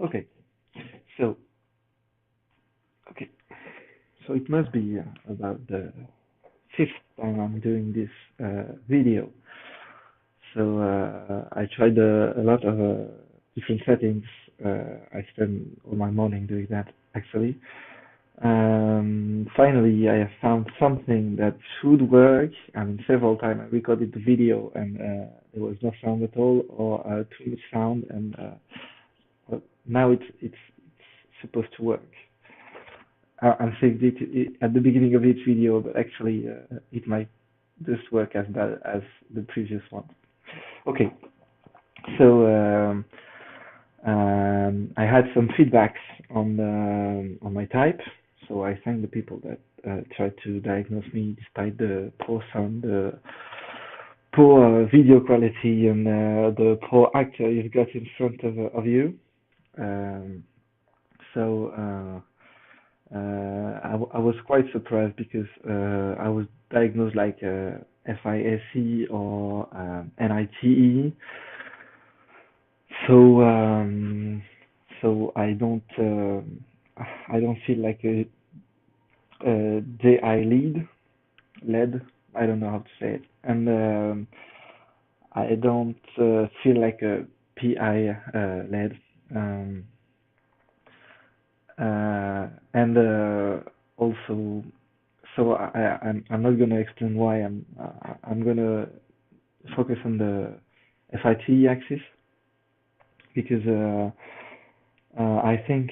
Okay, so okay, so it must be about the fifth time I'm doing this video. So I tried a lot of different settings. I spent all my morning doing that actually. Finally, I have found something that should work. I mean, several times I recorded the video and there was no sound at all, or too much sound, and well, now it's supposed to work. I saved it at the beginning of each video, but actually it might just work as bad as the previous one. Okay, so I had some feedbacks on my type, so I thank the people that tried to diagnose me despite the poor sound, the poor video quality, and the poor actor you've got in front of you. Um, so I was quite surprised because I was diagnosed like FISE or NITE. So I don't feel like a JI lead. I don't know how to say it, and I don't feel like a PI lead. Um, and also, so I'm not gonna explain why. I'm gonna focus on the FIT axis because I think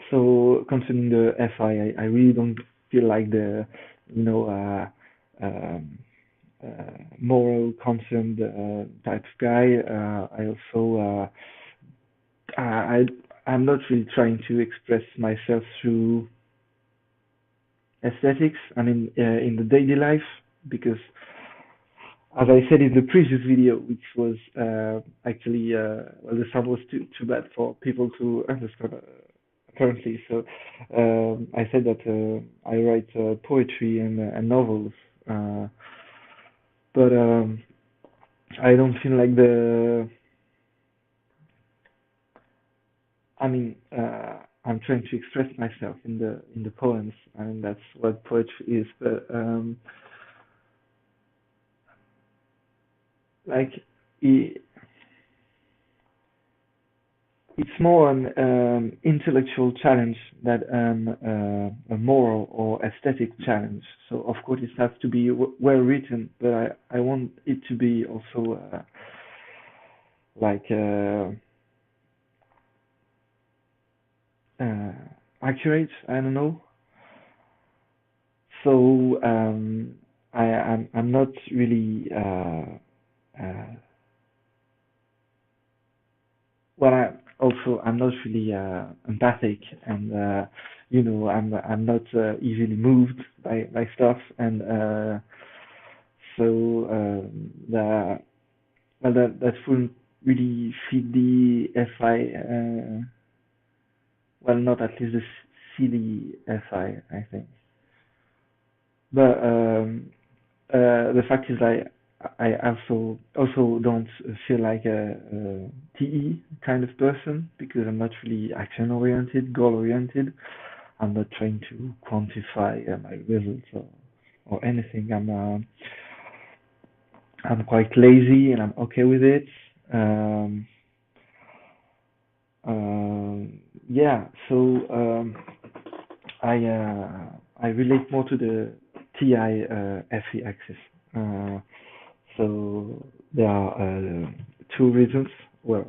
so concerning the FI, I really don't feel like the you know moral concerned type of guy. I also I I'm not really trying to express myself through aesthetics. I mean, in the daily life, because as I said in the previous video, which was actually well, the sound was too bad for people to understand apparently. So I said that I write poetry and novels, uh, but I don't feel like the. I mean, I'm trying to express myself in the poems. I mean, that's what poetry is. But like, i it's more an intellectual challenge than a moral or aesthetic challenge. So of course it has to be well written, but I want it to be also like uh, accurate. I don't know. So I'm not really well. I'm not really empathic, and I'm not easily moved by stuff, and so the well that wouldn't really fit the FI. Well, not at least the CDFI, I think. But the fact is, I also don't feel like a TE kind of person because I'm not really action oriented, goal oriented. I'm not trying to quantify my results or anything. I'm quite lazy and I'm okay with it. Um, yeah, so I relate more to the TI FE axis. Uh, so there are two reasons. Well,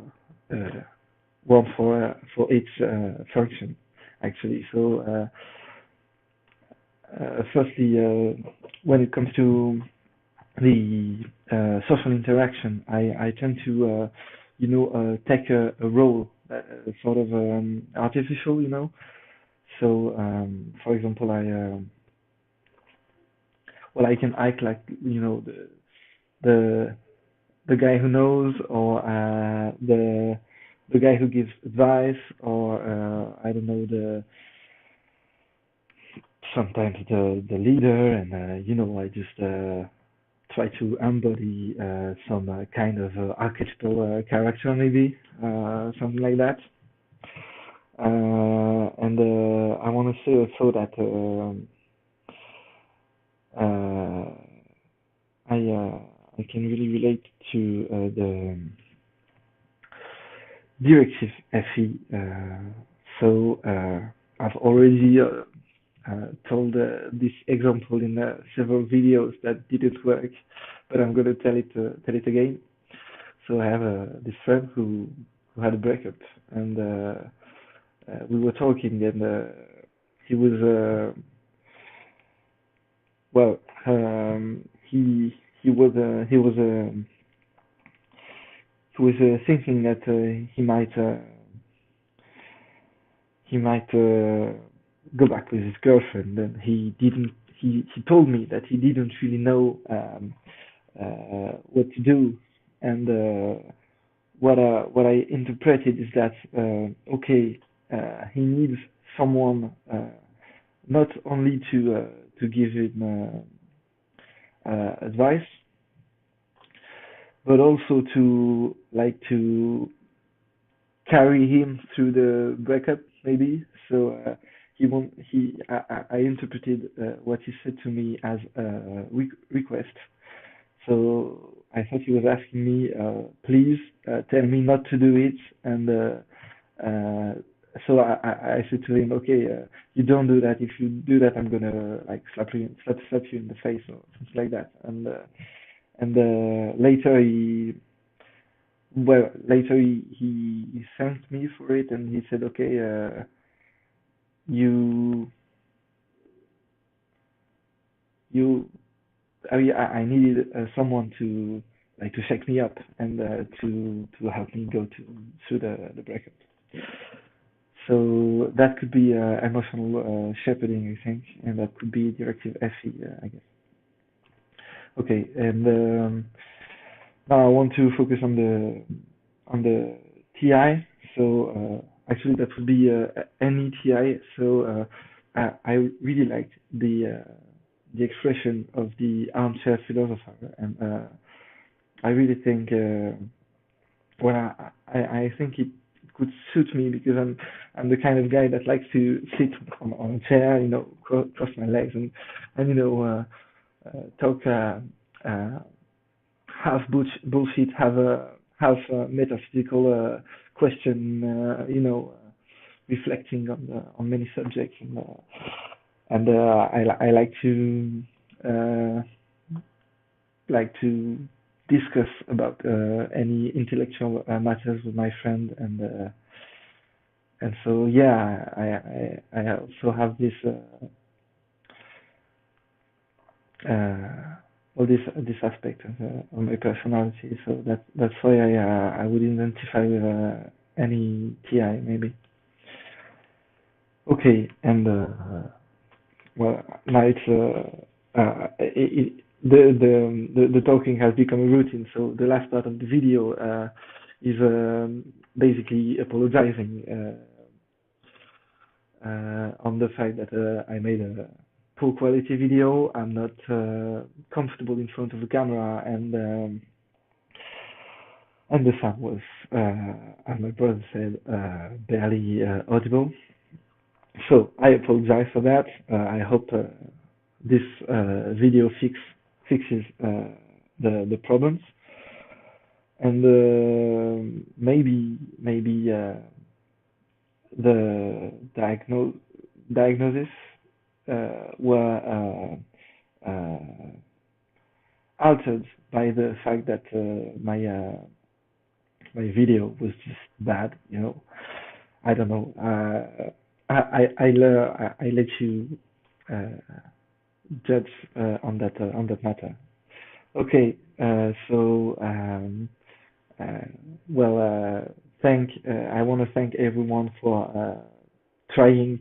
uh, one for each function actually. So firstly, when it comes to the social interaction, I tend to take a role sort of artificial, So for example, I can act like the the guy who knows, or the guy who gives advice, or I don't know, the sometimes the leader, and I just try to embody some kind of archetypal character maybe. something like that. And I want to say also that uh, I can really relate to the directive FE. So I've already told this example in several videos that didn't work, but I'm gonna tell it again. So I have this friend who had a breakup, and we were talking, and he was well, he was thinking that he might go back with his girlfriend, and he didn't. He told me that he didn't really know what to do, and what I interpreted is that okay, he needs someone not only to give him advice, but also to to carry him through the breakup, maybe. So he won't. I interpreted what he said to me as a request. So I thought he was asking me, please tell me not to do it, and so I said to him, okay, you don't do that. If you do that, I'm gonna like slap you in the face or something like that. And later he thanked me for it, and he said, okay, you you I needed someone to to shake me up and to help me go through the breakup. So that could be emotional shepherding, I think, and that could be directive FE, I guess. Okay, and now I want to focus on the TI. So actually, that would be any TI. So I really liked the expression of the armchair philosopher, and I really think well, I think it could suit me because I'm the kind of guy that likes to sit on a chair, cross my legs, and talk half bullshit, have a half metaphysical question, reflecting on many subjects, and I uh, like to discuss about any intellectual matters with my friend, and so yeah, I also have this well this aspect of my personality, so that's why I would identify with any TI maybe. Okay, and well, now it's the talking has become a routine. So the last part of the video is basically apologizing on the fact that I made a poor quality video. I'm not comfortable in front of the camera, and the sound was, as my brother said, barely audible. So I apologize for that. I hope this video fixes the problems, and maybe the diagnosis were altered by the fact that my video was just bad. I don't know. I let you judge on that matter. Okay, so uh, well, I want to thank everyone for trying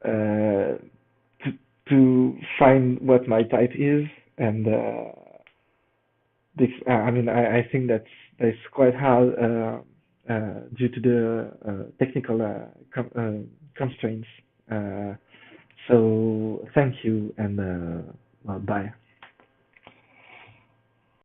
uh, to to find what my type is, and this. I mean, I think that's quite hard due to the technical constraints. So thank you, and well, bye.